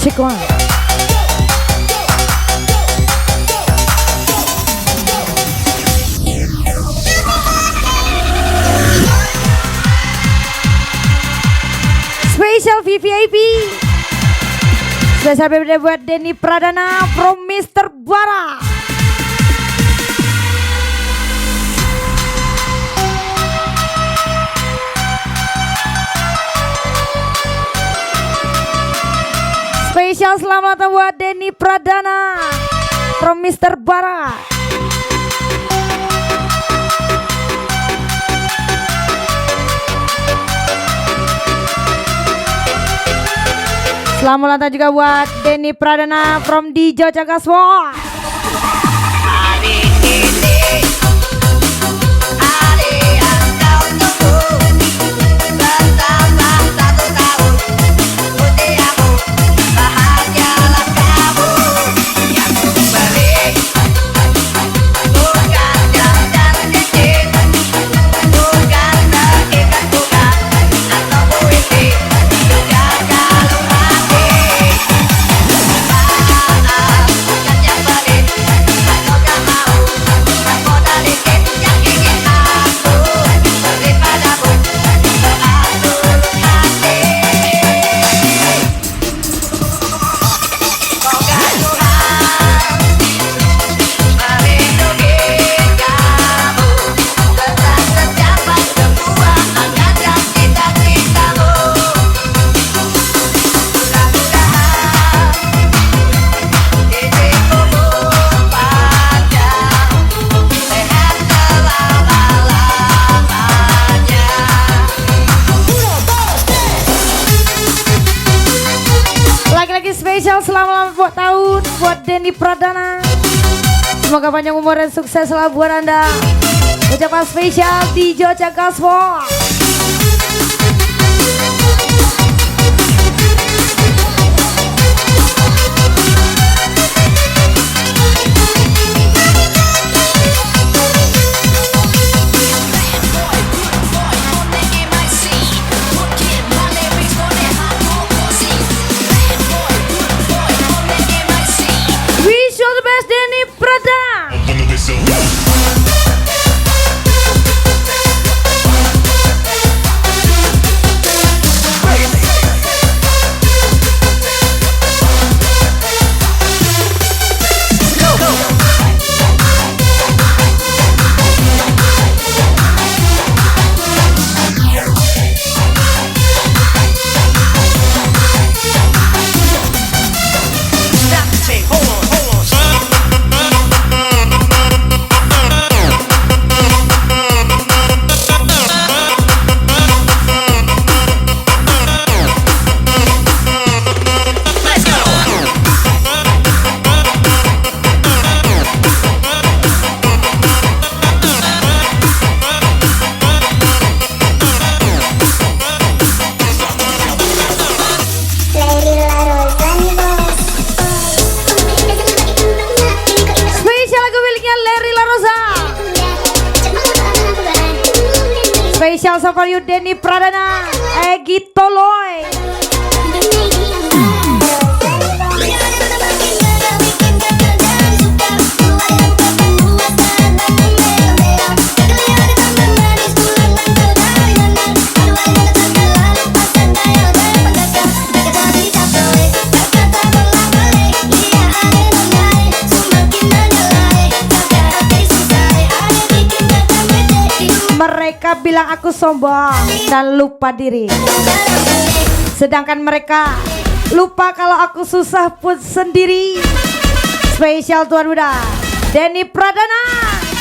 Check one. Special VVIP. Spesial birthday buat Denny Pradana from Mr. Bara. Spesial selamat buat Denny Pradana from Mr. Bara. Selamat ulang tahun juga buat Denny Pradana from Dijo Jagaswo. Selamat buat tahun buat Denny Pradana. Semoga panjang umur dan sukses selalu buat Anda. Ucapan spesial Dijo Jagaswo. Denny Pradana. Spesial for you Denny Pradana, Egi Toloy. Mereka bilang aku sombong dan lupa diri, sedangkan mereka lupa kalau aku susah pun sendiri. Spesial Tuan Muda Denny Pradana,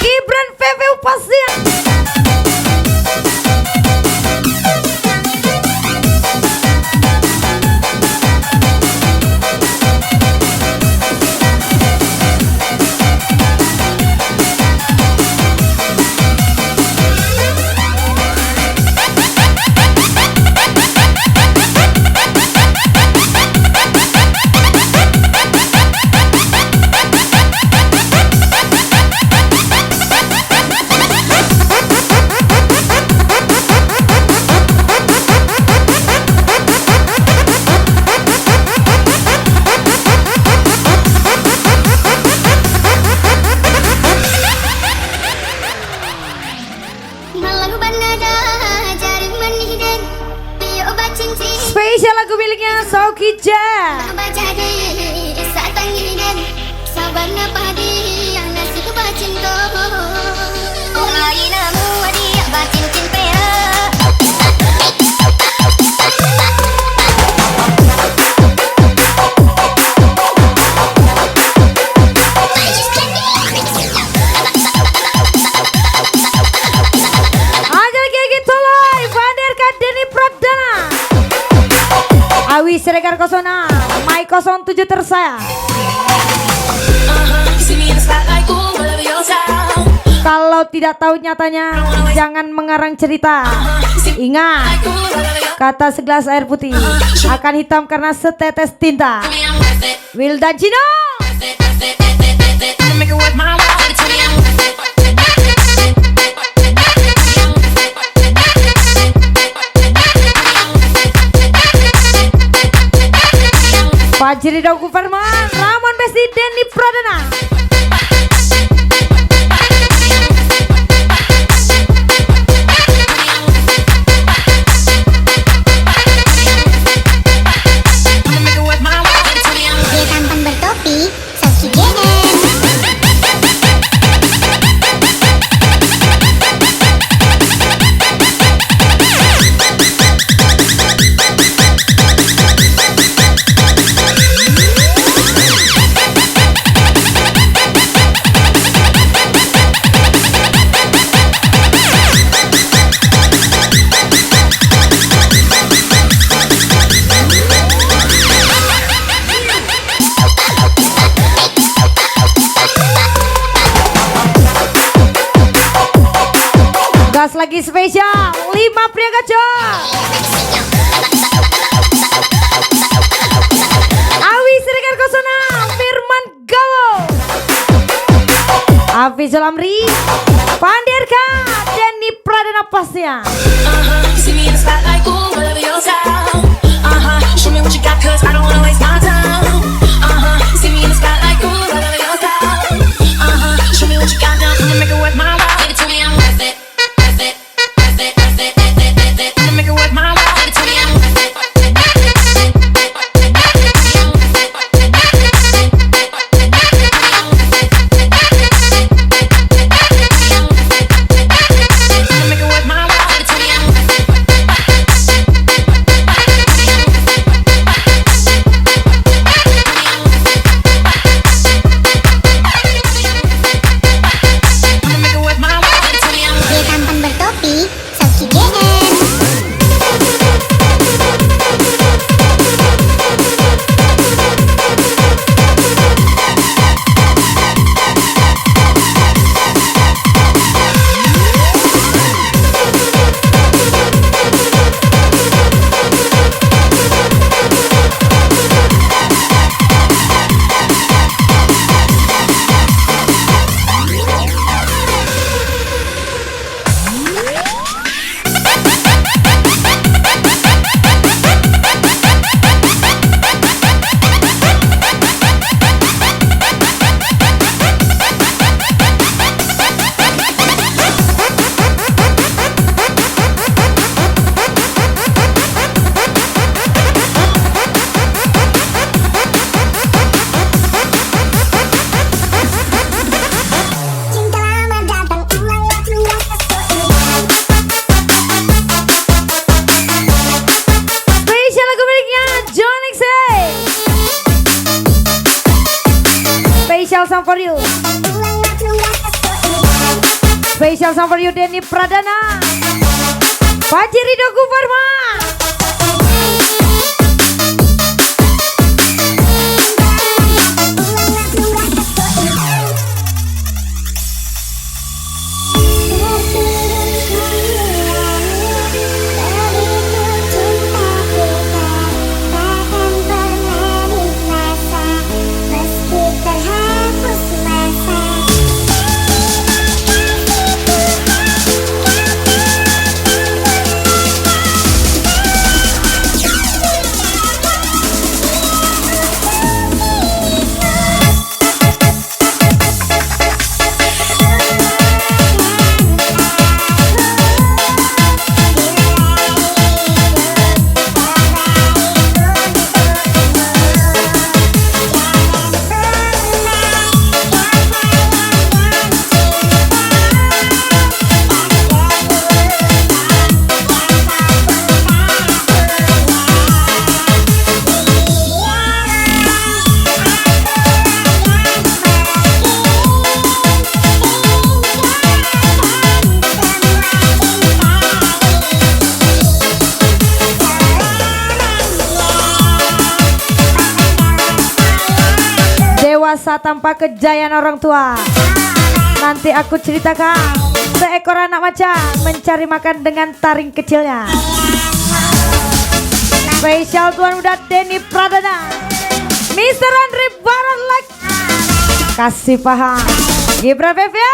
Gibran VV Upasian. Toki Jam. Awi Siregar 06 Mai 07 tersayang. Kalau tidak tahu nyatanya, jangan mengarang cerita. Ingat, kata segelas air putih akan hitam karena setetes tinta. Wildan Cino. Fajri Dogu Farman, Ramon Besti, Denny Pradana. Dia tampan bertopi, Saski Gener. Gas lagi spesial 5 pria gacor. Awi Siregar 06 Firman Gawo, Hafiz Amri, Pandirka, Denny Pradana pastinya. Song for you. Special song for you Denny Pradana, Fajri Dogu Farman. biasa tanpa kejayaan orang tua. Nanti aku ceritakan seekor anak macan mencari makan dengan taring kecilnya. Spesial tuan muda Denny Pradana, Mr. Andre Barat like. Kasih paham Gibran Fevia.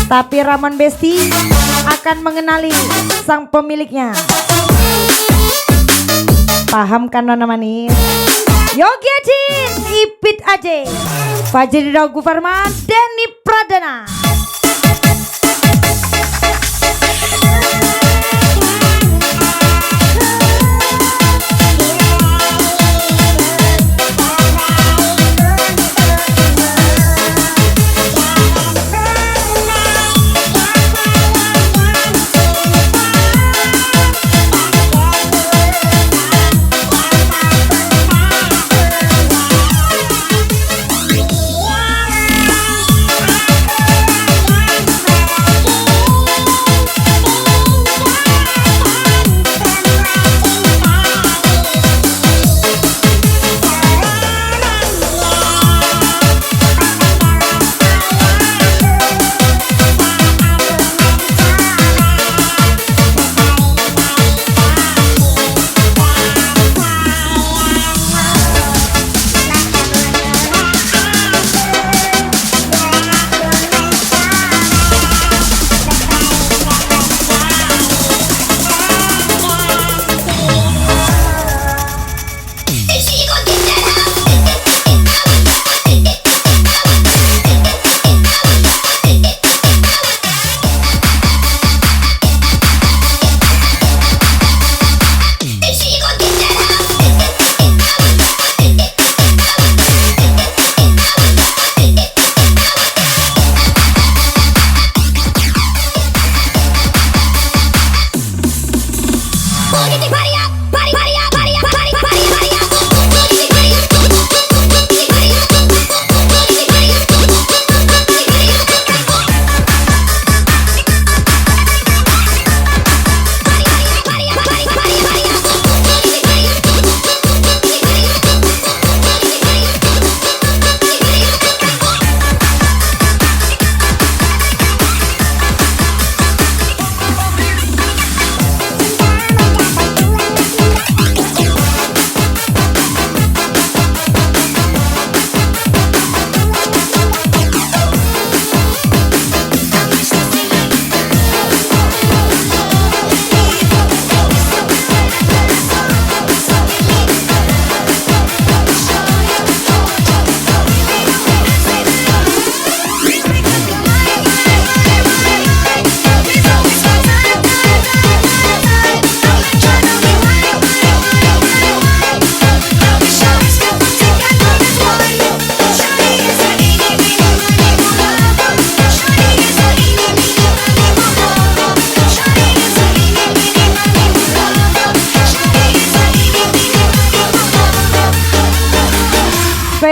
Tapi Ramon Besti akan mengenali sang pemiliknya. Paham kan Nona Manis? Yogi Ajin, Ipit Aje, Fajri Dagu Farman, Denny Pradana.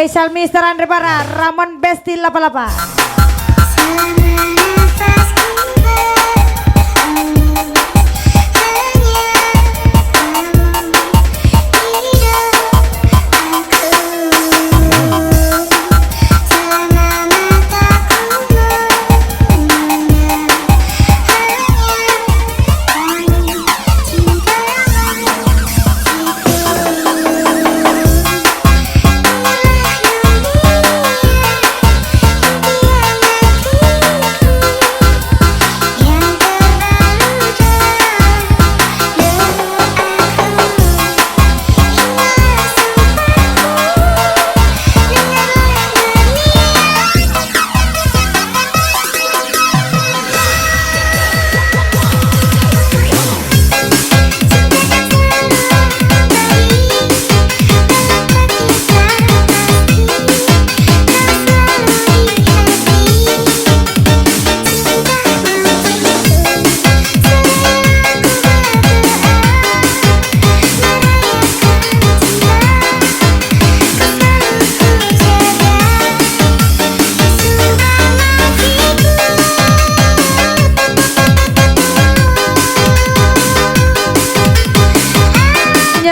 Spesial Mr. Andre Bara, Ramon Besti Lapa-Lapa.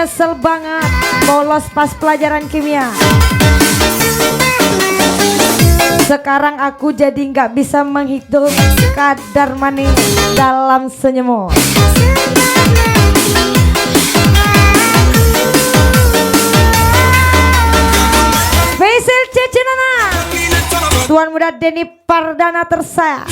Nyesel banget bolos pas pelajaran kimia. Sekarang aku jadi nggak bisa menghitung kadar manis dalam senyummu. Spesial Cece Nana, Tuan Muda Denny Pardana tersayang.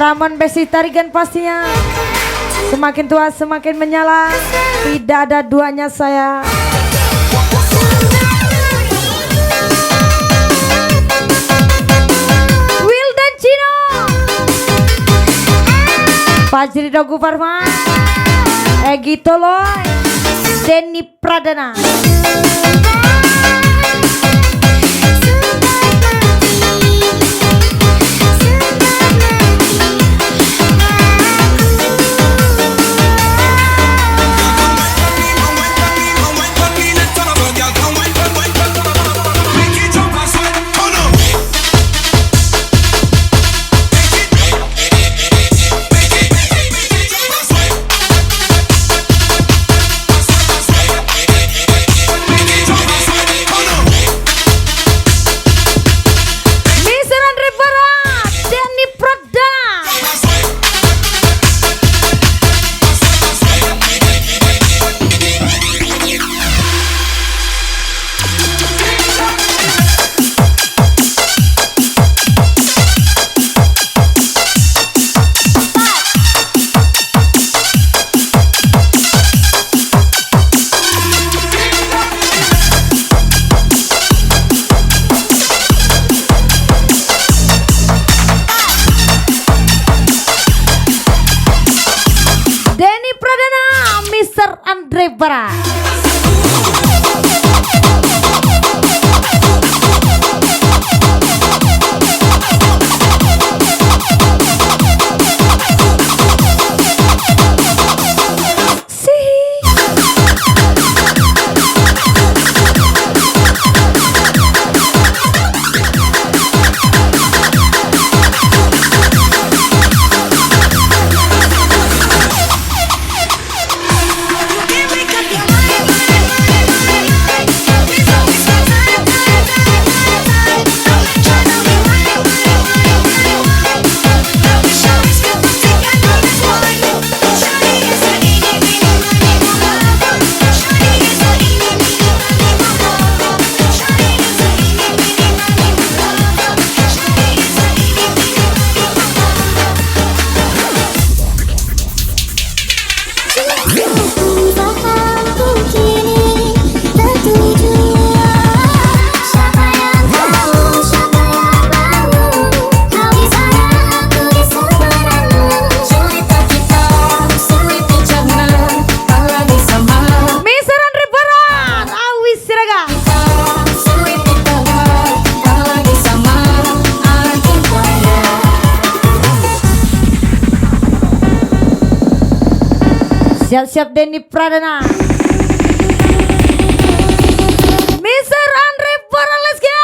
Ramon Besi Tarigan pastinya. Semakin tua semakin menyala, tidak ada duanya saya. Wildan Cino, Fajri Dogu Farma, Egi Toloy, Denny Pradana. Siap-siap Denny Pradana, Mr. Andre Bara, let's go.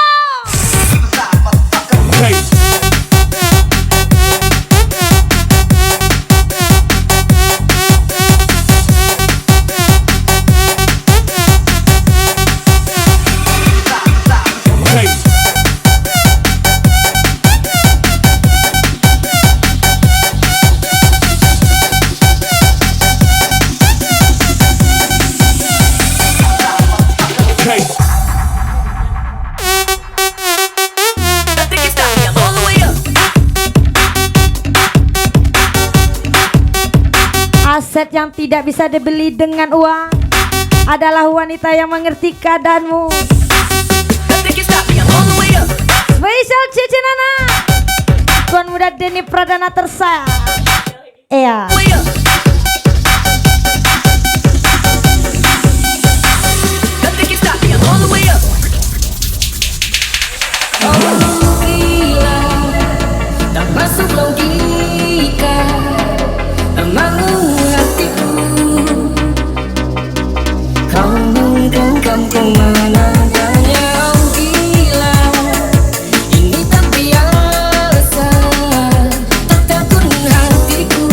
Aset yang tidak bisa dibeli dengan uang adalah wanita yang mengerti keadaanmu. Spesial Cici Nana, tuan muda Denny Pradana tersayang. Iya. Tak masuk logika, emangmu hatiku. Kau menggenggam kemana tanya gila. Ini tak biasa, tak takut hatiku.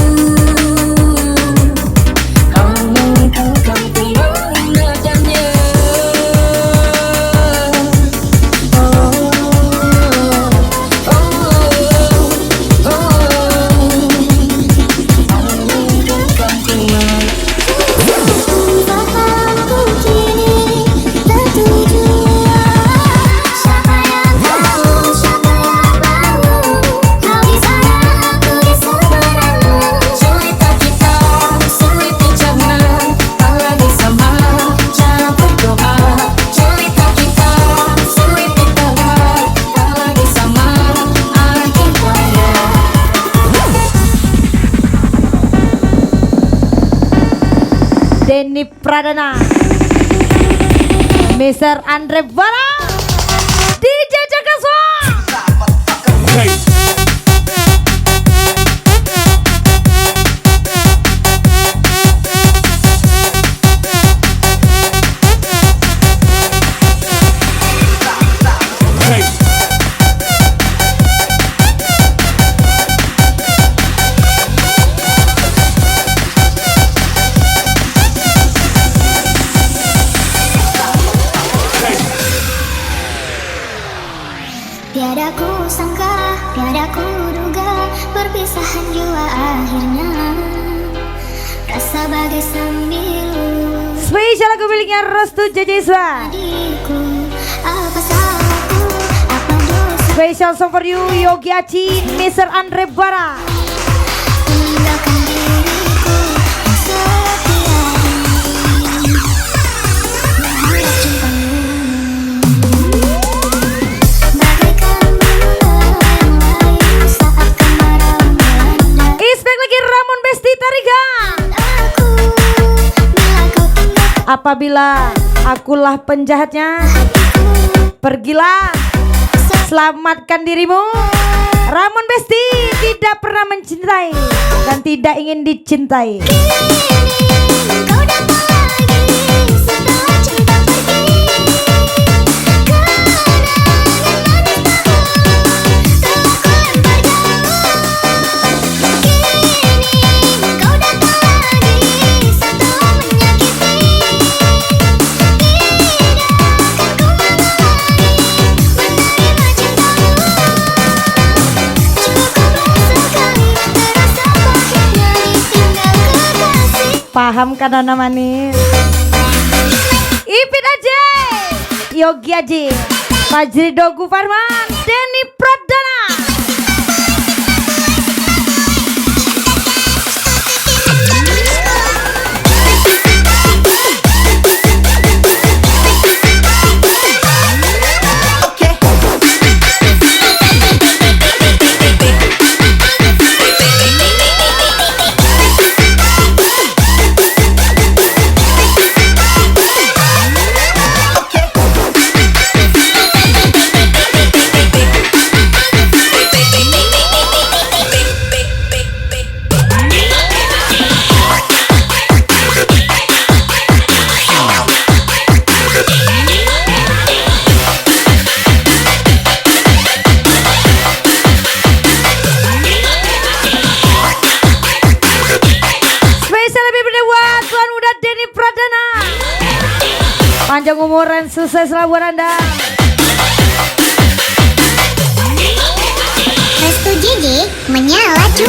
Kau menggenggam kemana tanya. Denny Pradana, Mr. Andre Bara, DJ Jagaswa. Tiada ku sangka, tiada ku duga, perpisahan jua akhirnya. Rasa bagai sembilu. Spesial lagu miliknya Restu Jajiswa. Adikku, apa salahku, apa dosa? Special song for you Yogi Aci, Mr. Andre Bara. Meninggalkan diriku yang setia ini. Mengharap cintamu bagaikan benda yang layu saat kemarau melanda. Ispek lagi Ramon Besti Tarigan. Aku bila kau tinggalkan Apabila akulah penjahatnya, pergilah, selamatkan dirimu. Ramon Besti tidak pernah mencintai dan tidak ingin dicintai. kau datang lagi setelah cinta pergi. Kenangan manis tahu telah ku lempar jauh. Kini kau datang lagi setelah menyakiti. Tidak akan ku mau lagi menerima cintamu. Cukup sekali terasa pahitnya ditinggal kekasih. Paham kan Nana manis? Ipit aja, Yogi Aji, Fajri Dogu Farman, Denny Pradana. umuran sukses selalu buat Anda. Restu JJ menyala cu.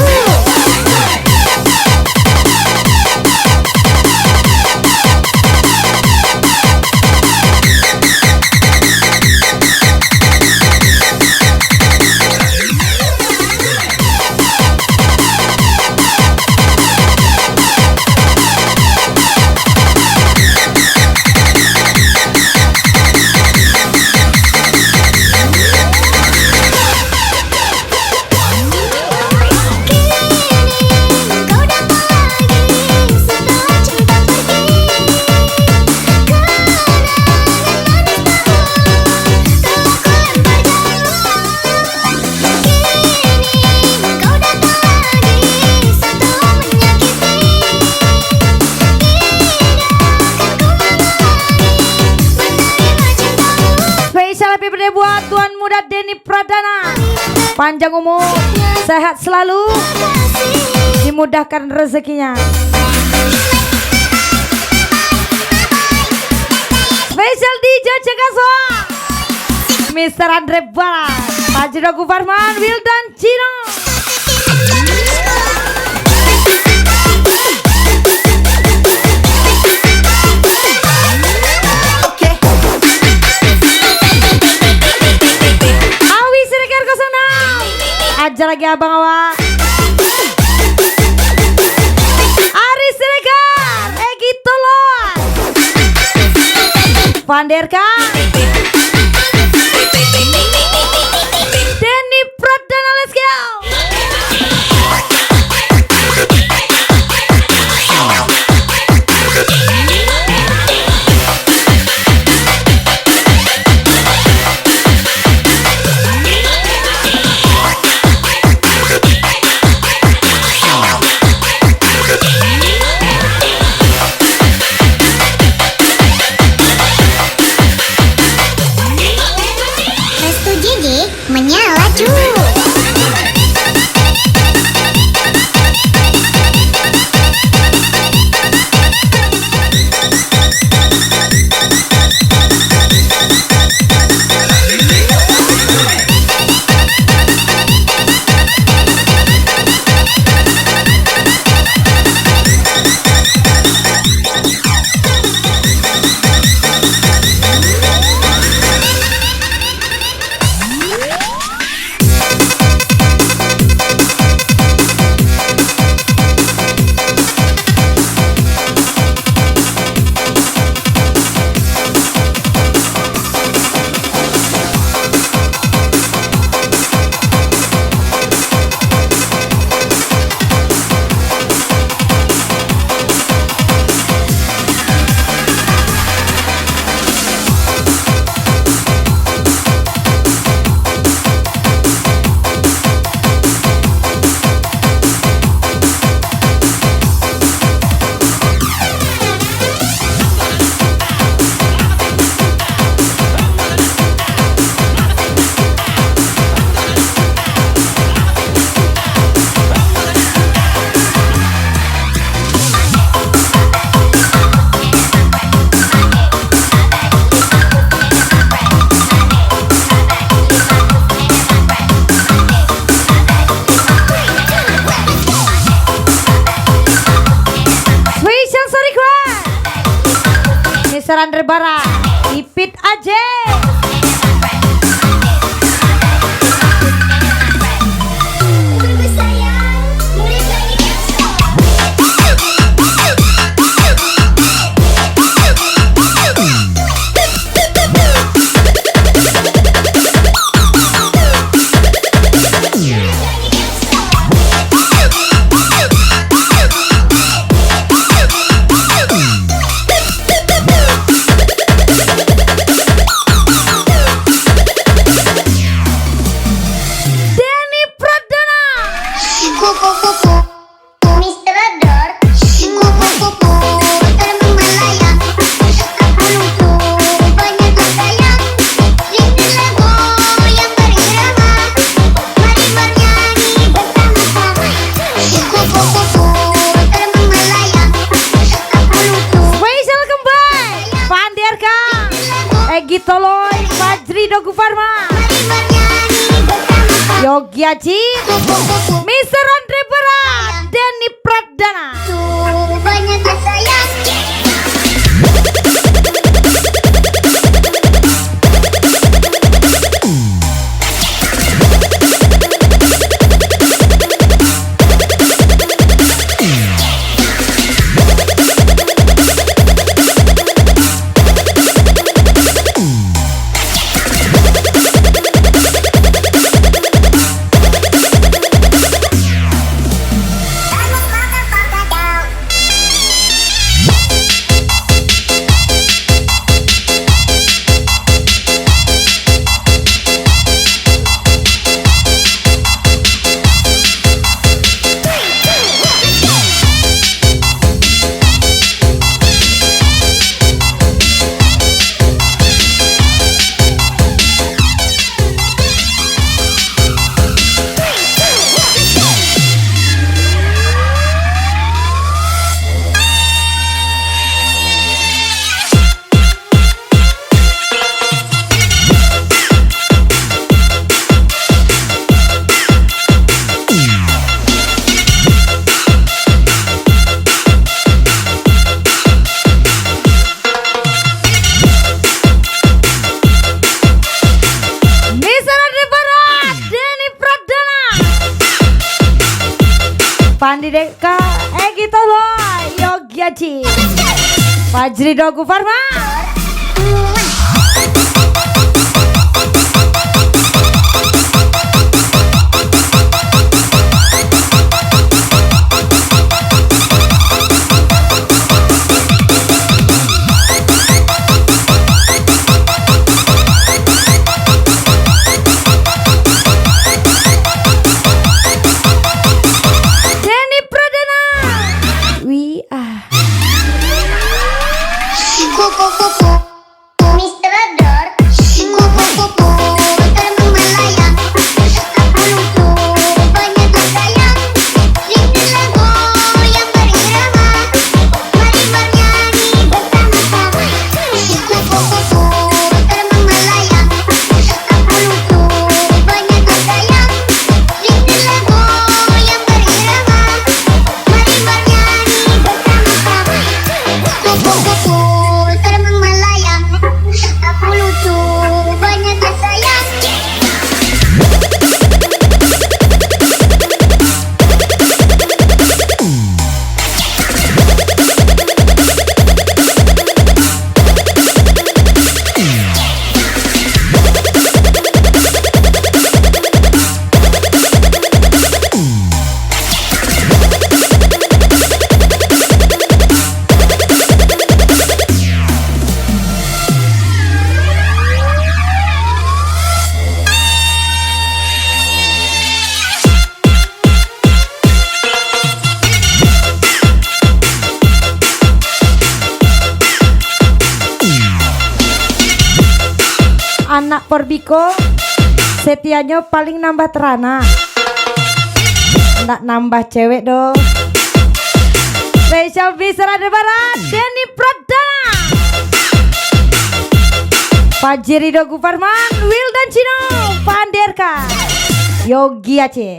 Buat Tuan Muda Denny Pradana, panjang umur, sehat selalu, dimudahkan rezekinya. Spesial DJ Cekaso, Mr. Andre Barat, Pak Jino Gufarman, Wildan Cino. Aja lagi abang awak Aris Siregar, Egi Tolon, Vanderka, Denny Pradana, let's go. Menyala cu. Mr. Andre Barat, Ipit aja. Farman, Mari bernyanyi bersama Yogi Aji, Mr. Andre Berat, Denny Pradana. Tuh banyak sayang. Mr. Andre Berat, Denny Pradana, Pandi Deka, Egi Toloy, Yogi Aji, Fajri Dogu Farman. Denny Pradana, we are. Kupu-kupu Mr. Ador, kupu-kupu terbang melayang. Aku lucu banyak sayang. Rindu lagu yang berirama. Mari bernyanyi bersama-sama. Kupu-kupu terbang melayang. Aku lucu banyak sayang. Rindu lagu yang berirama. Mari bernyanyi bersama-sama. Kupu-kupu terbang melayang. Aku lucu banyak sayang. Anak Porbiko setianya paling nambah terana, nggak nambah cewek dong. Spesial Mr. Andre Berat, Denny Pradana, Fajri Dogu Farman, Wildan Cino, Panderka, Yogi Aceh.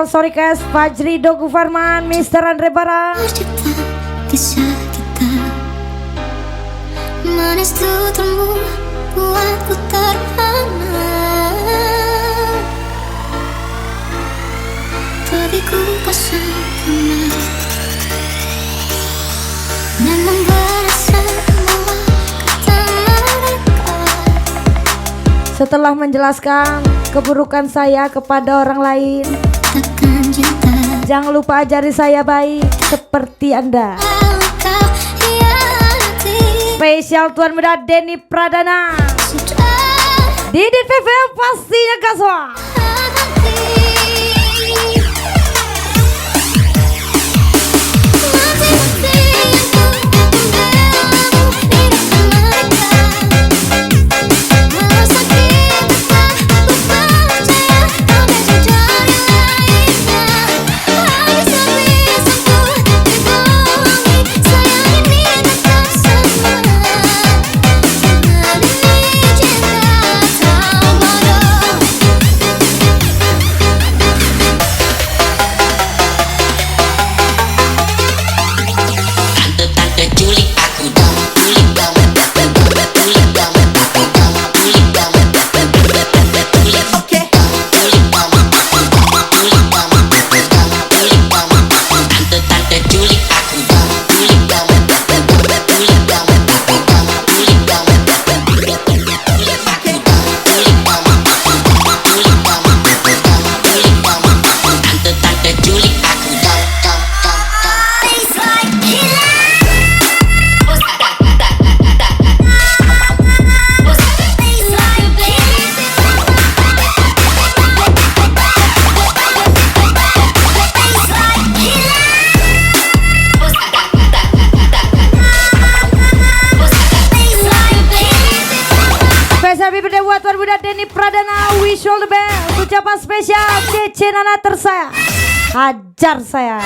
spesial Sorikes Fajri Dogu Farman, Mr. Andre Bara. Tercipta kisah kita, manis tuturmu buatku terpana. Bagiku kau sempurna, memang berasa bahwa kata mereka. Setelah menjelaskan keburukan saya kepada orang lain, Takkan cinta jangan lupa ajari saya baik seperti Anda. kau hianati. Spesial tuan muda Denny Pradana, Sudah Didit VV pastinya gaswa. Buat tuan muda Denny Pradana, wish all the best. Ucapan spesial Cece Nana tersayang, hajar saya.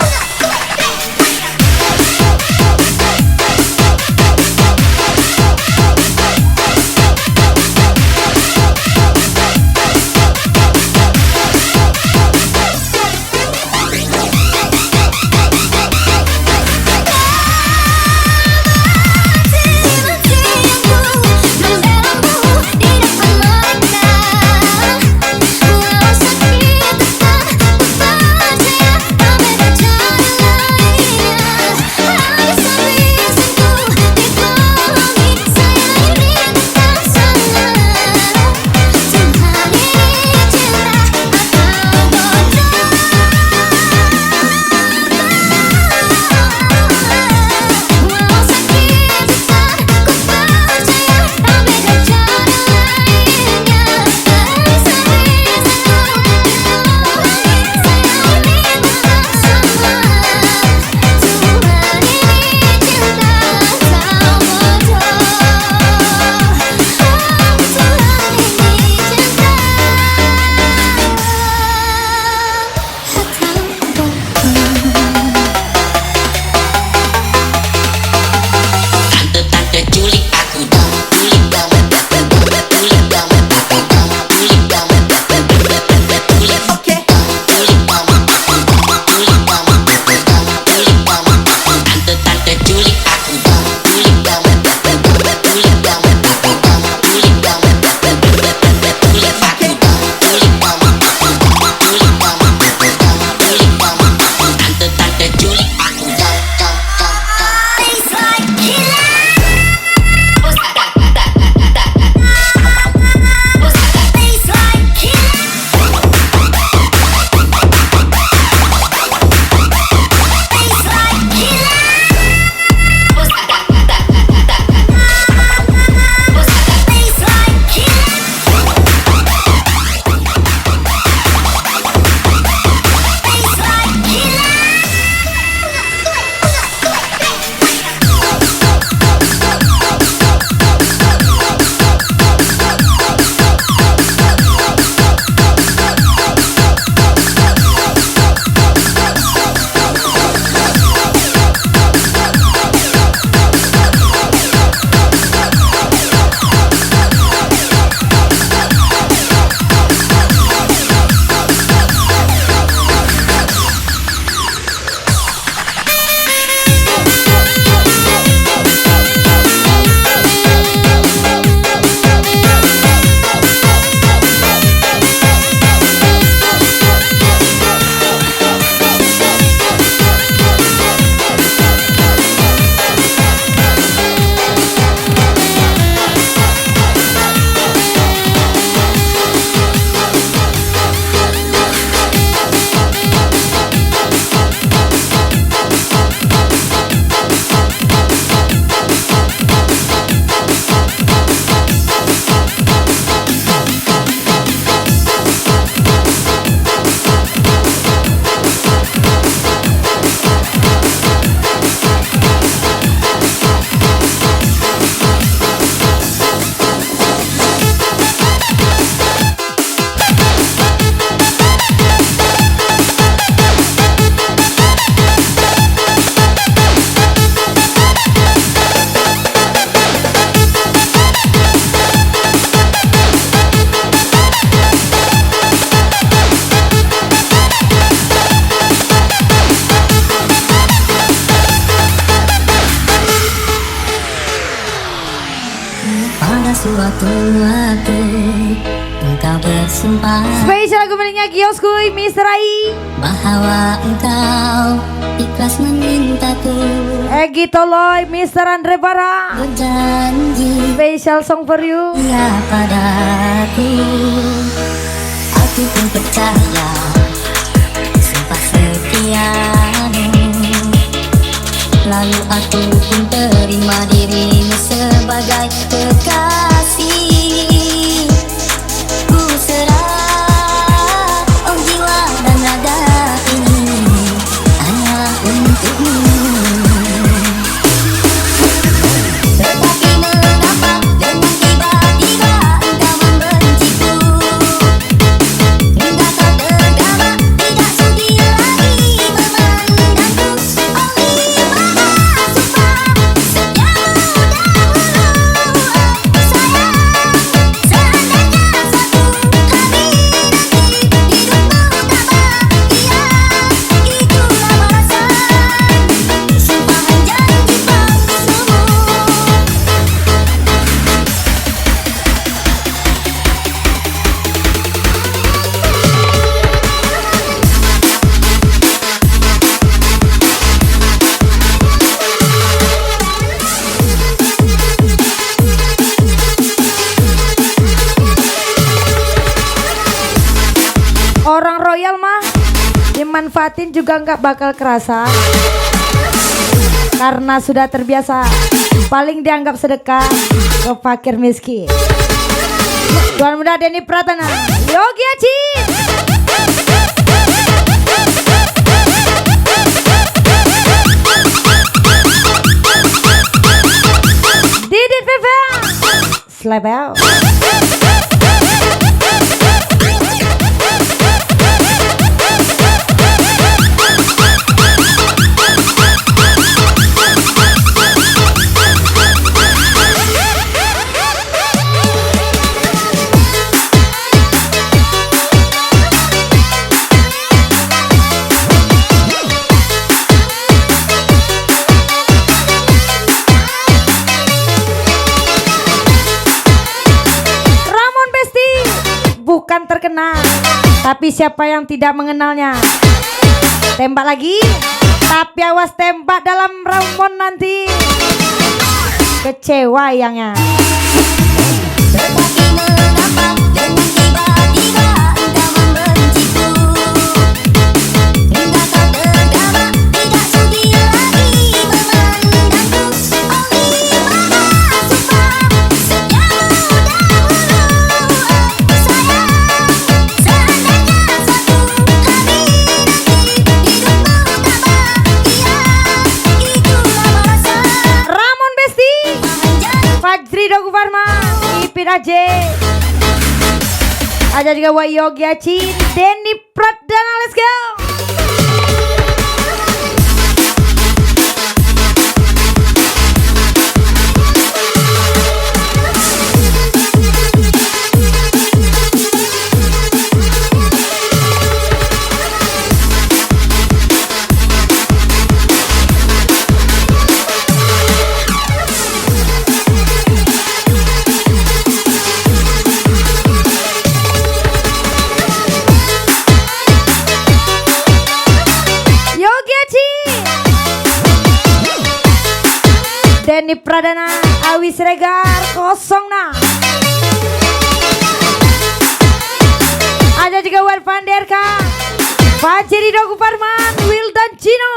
waktu engkau bersumpah Spesial lagu miliknya Kioskuy Mr. Rai, bahwa engkau ikhlas memintaku, Egi Toloy, Mr. Andre Bara. berjanji Special song for you. ya padaku. Aku pun percaya sumpah setiamu, lalu aku pun terima dirimu sebagai kekasih. Ku serah oh jiwa dan raga ini hanya untukmu. Tetapi mengapa dengan tiba-tiba engkau membenciku? Hingga kau tergama, tidak sudi lagi memandangku. Oh gimana sumpah setiamu dahulu, oh sayang. Seandainya suatu hari nanti hidupmu tak bahagia, itulah balasan sumpahan janji palsumu. Orang royal mah dimanfaatin juga nggak bakal kerasa, karena sudah terbiasa. Paling dianggap sedekah ke fakir miskin. Tuan muda Denny Pratana, Yogi Aci. Didit Fevel, slap out. Ramon Besti bukan terkenal, tapi siapa yang tidak mengenalnya? Tembak lagi, tapi awas tembak dalam Ramon nanti kecewa yangnya. Tetapi mengapa dengan tiba-tiba engkau membenciku? Hingga kau tergama, tidak sudi lagi memandangku. Oh gimana sumpah setiamu dahulu, oh sayang. Seandainya suatu hari nanti hidupmu tak bahagia, itulah balasan Ramon Besti, janji. Fajri Dogu Farma, Ipin Aje, ada juga Wak Yogi Aci, Denny Pratana, let's go. Yogi Aci, Denny Pradana, Awis Regar, kosong nah. Ada juga Wan Vanderka, Fajri Dogu Farman, Wildan Cino.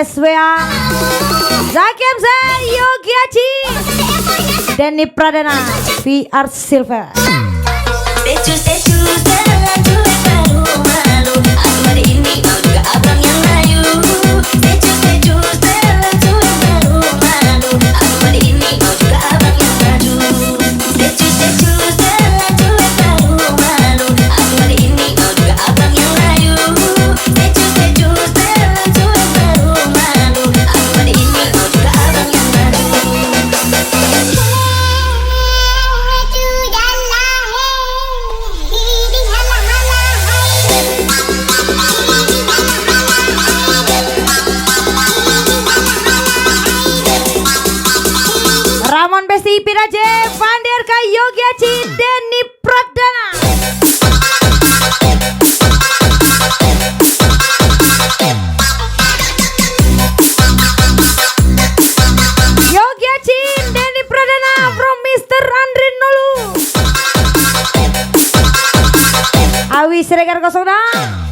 Weswea, Zaki Hamza, Yogi Haji, Denny Pradana, VR Silver. Secu-secu jalan cuek baru malu. Aku hari ini kau juga abang yang layu. Secu-secu jalan cuek baru malu. Aku hari ini kau juga abang yang maju. Secu-secu jalan cuek baru malu. Aku hari ini kau juga abang yang layu. Secu-secu jalan cuek baru malu. Aku hari ini kau juga abang yang maju. Ramon Besti Piraje, Pandirka Yogi Haji, Denny Pradana. Yogi Haji, Denny Pradana from Mr. Andre Nolu. Awi Siregar 06.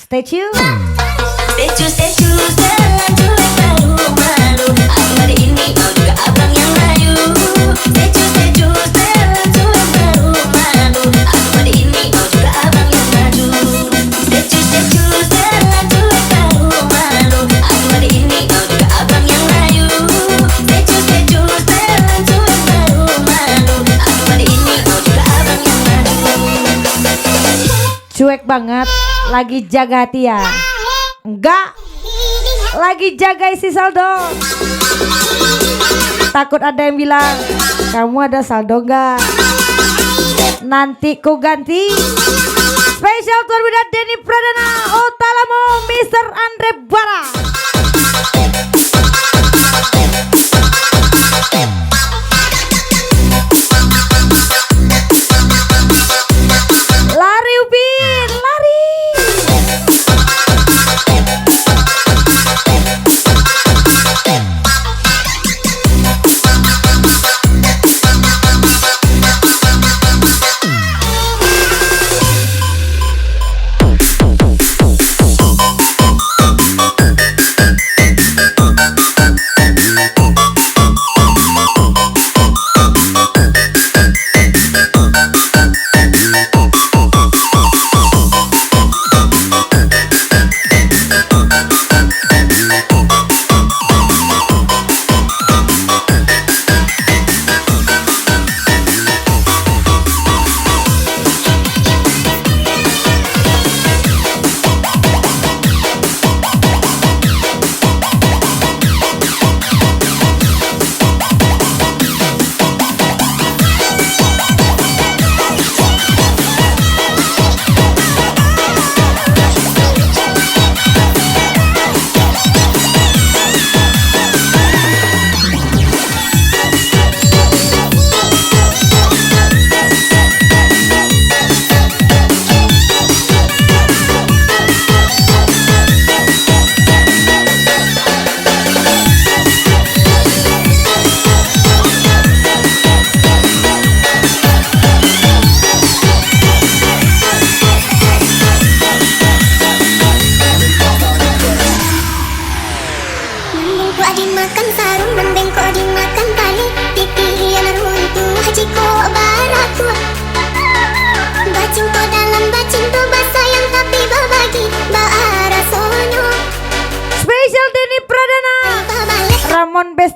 Statue. Secu-secu jalan cuek baru malu. Aku hari ini kau juga abang yang layu. Secu-secu jalan cuek baru malu. Aku hari ini kau juga abang yang maju. Secu-secu jalan cuek baru malu. Aku hari ini kau juga abang yang layu. Secu-secu jalan cuek baru malu. Aku hari ini kau juga abang yang maju. Cuek banget. Lagi jaga hati ya? Enggak. Lagi jaga isi saldo. Takut ada yang bilang, kamu ada saldo enggak? Nanti ku ganti. Spesial tuan muda Denny Pradana, Otalamo, Mr. Andre Bara. Lari Upin, lari.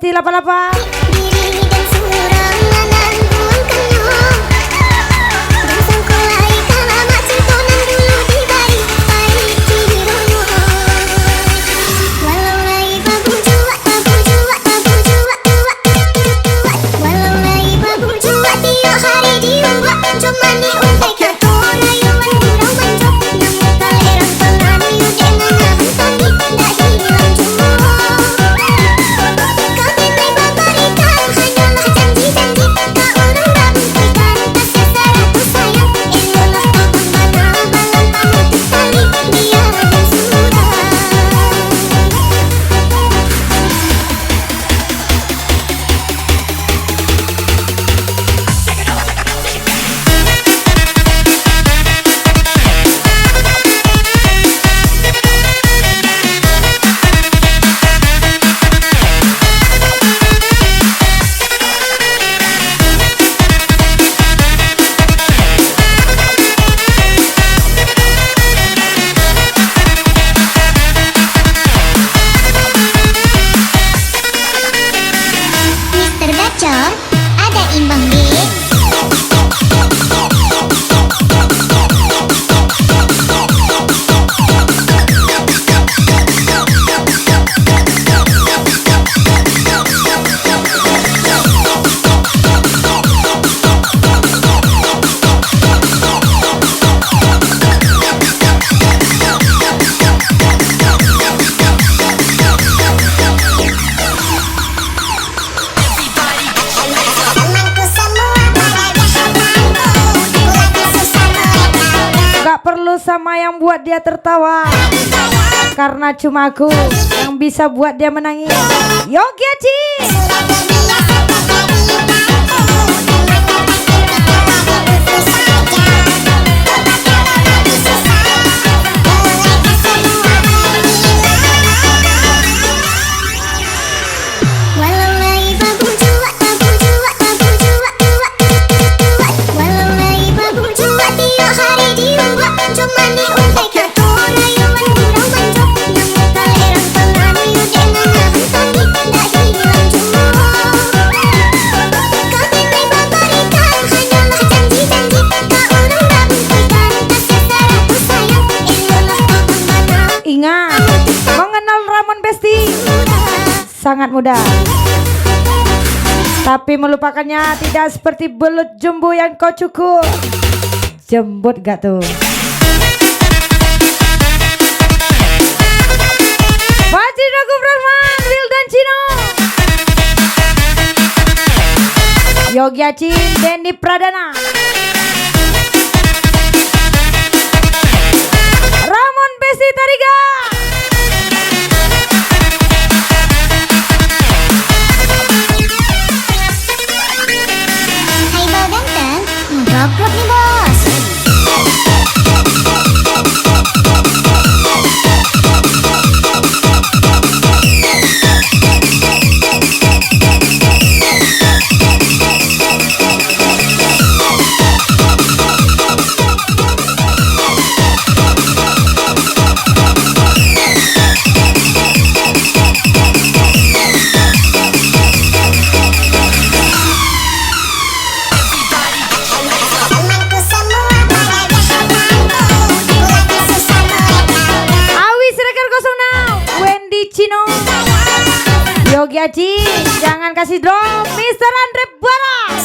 Besti 88. Diri dan surangan buangkannya dan sangkulai kalamat cintonan dulu di bari cibirono. Walau lai babu jua walau lai babu jua tiap hari diubah cuma ni untai katora yuan durang banjok namu kalerang pangani dengan hantani dah hilang cuma. Ada imbang B. Perlu sama yang buat dia tertawa, karena cuma aku yang bisa buat dia menangis. Yogi Aci. Ingat, mengenal Ramon Besti sangat mudah, tapi melupakannya tidak seperti belut jumbo yang kau cukur. Jembut gak tuh? Fajri Ragu Brahman, Wildan Cino, Yogi Aci, Denny Pradana, Ramon Besti Tariga. Hai Bang Ganteng, ngedrop nih bos. Yogi Aci, jangan kasih drop, Mr. Andre Baras.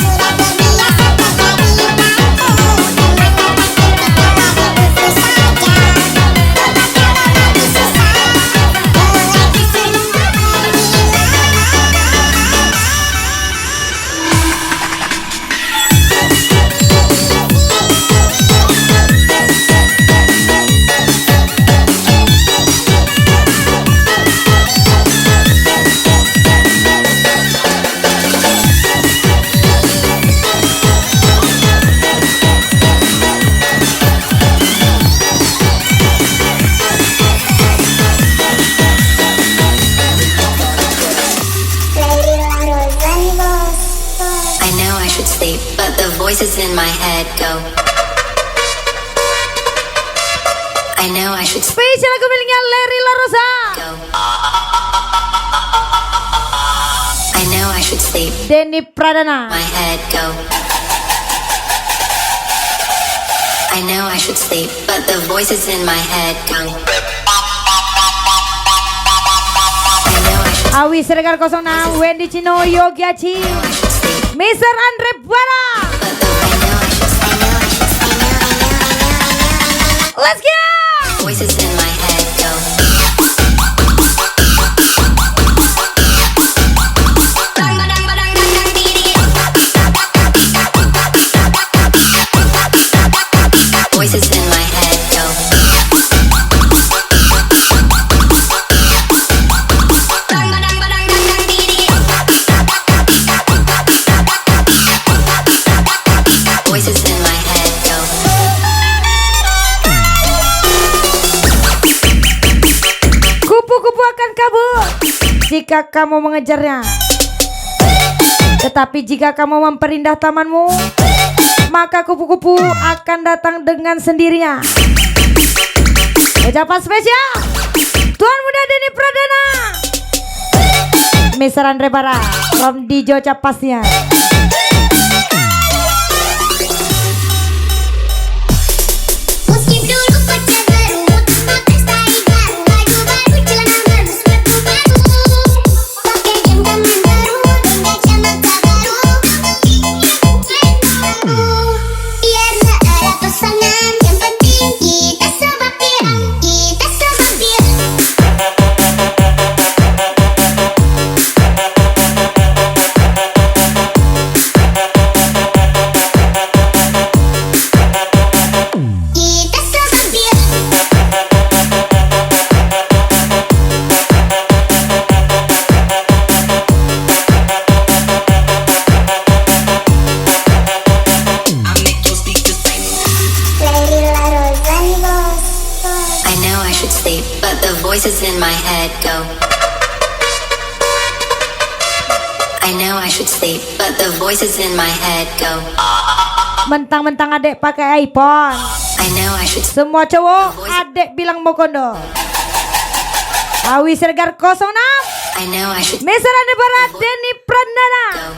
Voices in my head go. I know I should Spesial lagu miliknya Larry La Rosa. go. I know I should sleep, Denny Pradana. my head go. I know I should sleep, but the voices in my head go. I know I should, Awi Siregar 06, Wendy Cino, Yogi Aci, I should sleep, Mr. Andre Bara. but the I know I should, I know I should, I know, I know, I know, I know. Let's go! Voices in my head go. Voices in my head go. Voices in my head go. Kupu-kupu akan kabur jika kamu mengejarnya. Tetapi jika kamu memperindah tamanmu, maka kupu-kupu akan datang dengan sendirinya. Ucapan spesial Tuan Muda Denny Pradana, Mr. Andre Bara from Dijo Capasnya. Musim dulu pacar baru, pakai style baru, baju baru, celana baru, sepatu baru, pakai jam tangan baru, dan kacamata baru. Biar tak ada pasangan, yang penting kita sebapir, kita sebapir. Kita sebapir. Lady La Rosani Boss. I know I should sleep, but the voices in my head go. I know I should sleep, but the voices in my head go. Mentang-mentang adek pakai iPhone, I know I should, semua cowok adek bilang mau kondo. Awi Siregar 06, I know I should Mr. Andre Bara, Denny Pradana, go.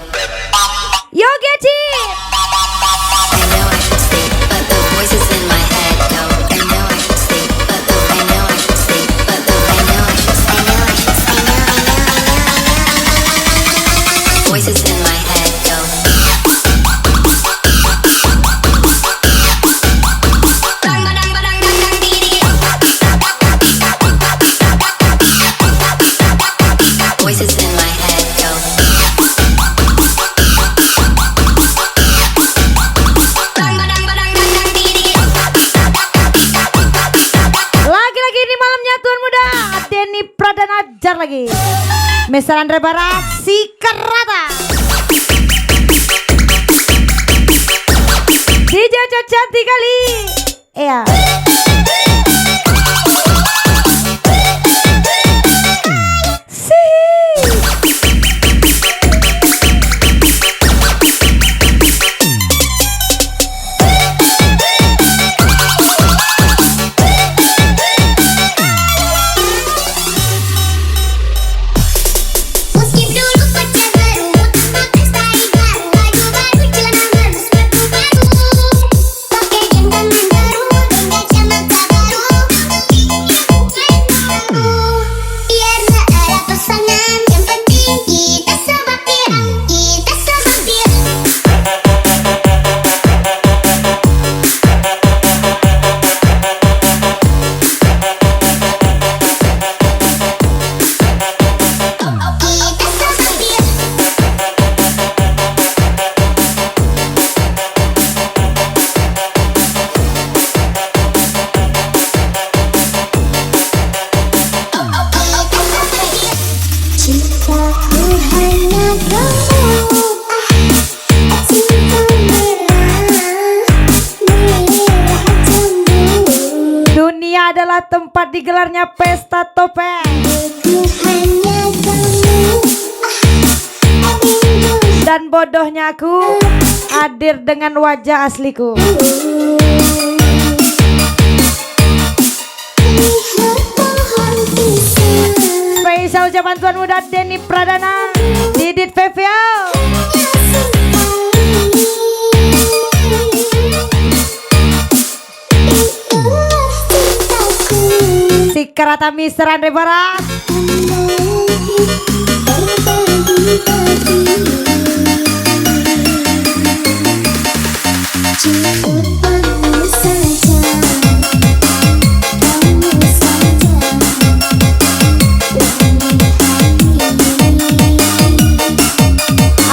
Yogi Aci. I know I should sleep, but the voices in my head go. I know I should sleep, but the I know I should sleep, but the I know I should, I know I should, I know, I know, I know, I know. Voices in my head go. Voices in my head go. Lagi-lagi ini malamnya Tuan Muda Denny Pradana ajar lagi. Mr. Andre Bara sikat rata. DJ cantik kali. Iya. Musim dulu pacar baru, pakai style baru, baju baru, celana baru, sepatu baru, pakai jam tangan baru, dan kacamata baru. Biar tak ada pasangan, yang penting kita sebapir, kita sebapir. Kita sebapir. Cintaku hanya kamu, cinta merah cemburu. Dunia adalah tempat digelarnya pesta topeng. Ku hanya kamu, rindu. Dan bodohnya aku hadir dengan wajah asliku. Lihat pohon pisang. Spesial ucapan Tuan Muda Denny Pradana di Didit Fevio. Si Karata Mister Andre Barat.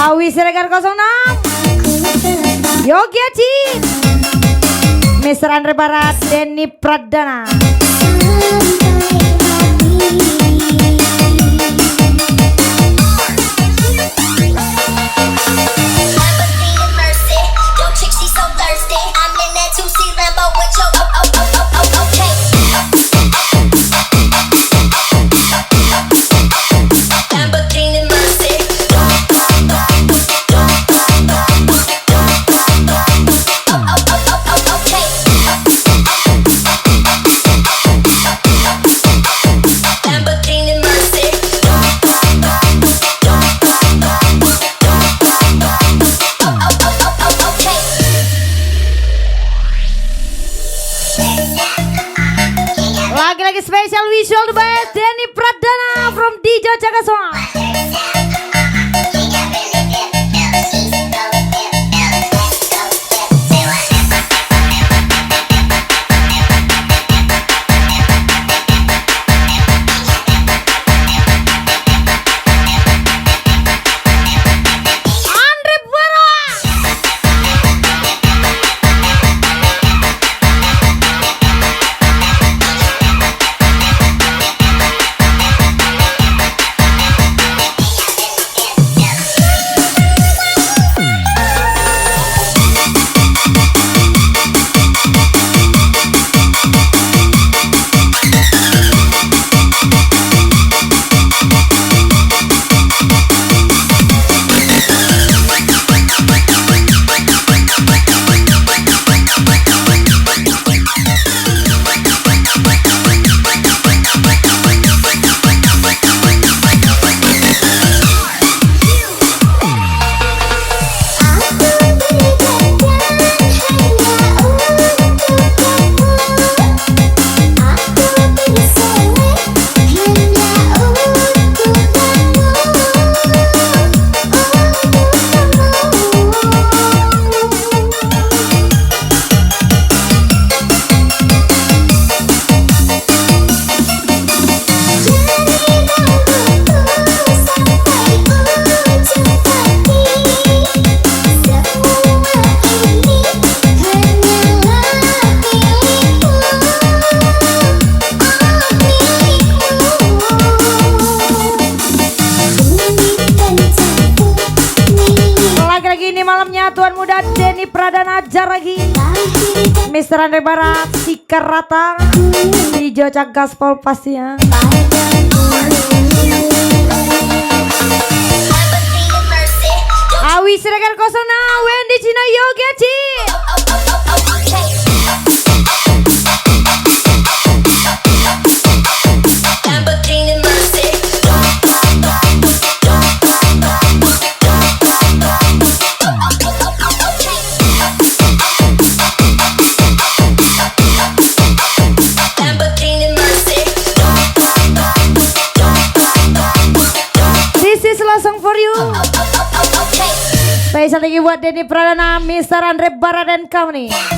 Awi Siregar 06 Yogi Aji Mister Andre Barat Denny Pradana. Lagi-lagi special visual by Denny Pradana from Dijo Jagaswang. Tuan Muda Denny Pradana Jaragi, Mister Andre Barat, si Karata, Dijo Gaspol pastinya. Awi Siregar 06 Wendy Cina Yogi Aji. Song for you. Spesial lagi buat Denny Pradana, Mister Andre Barat dan Company.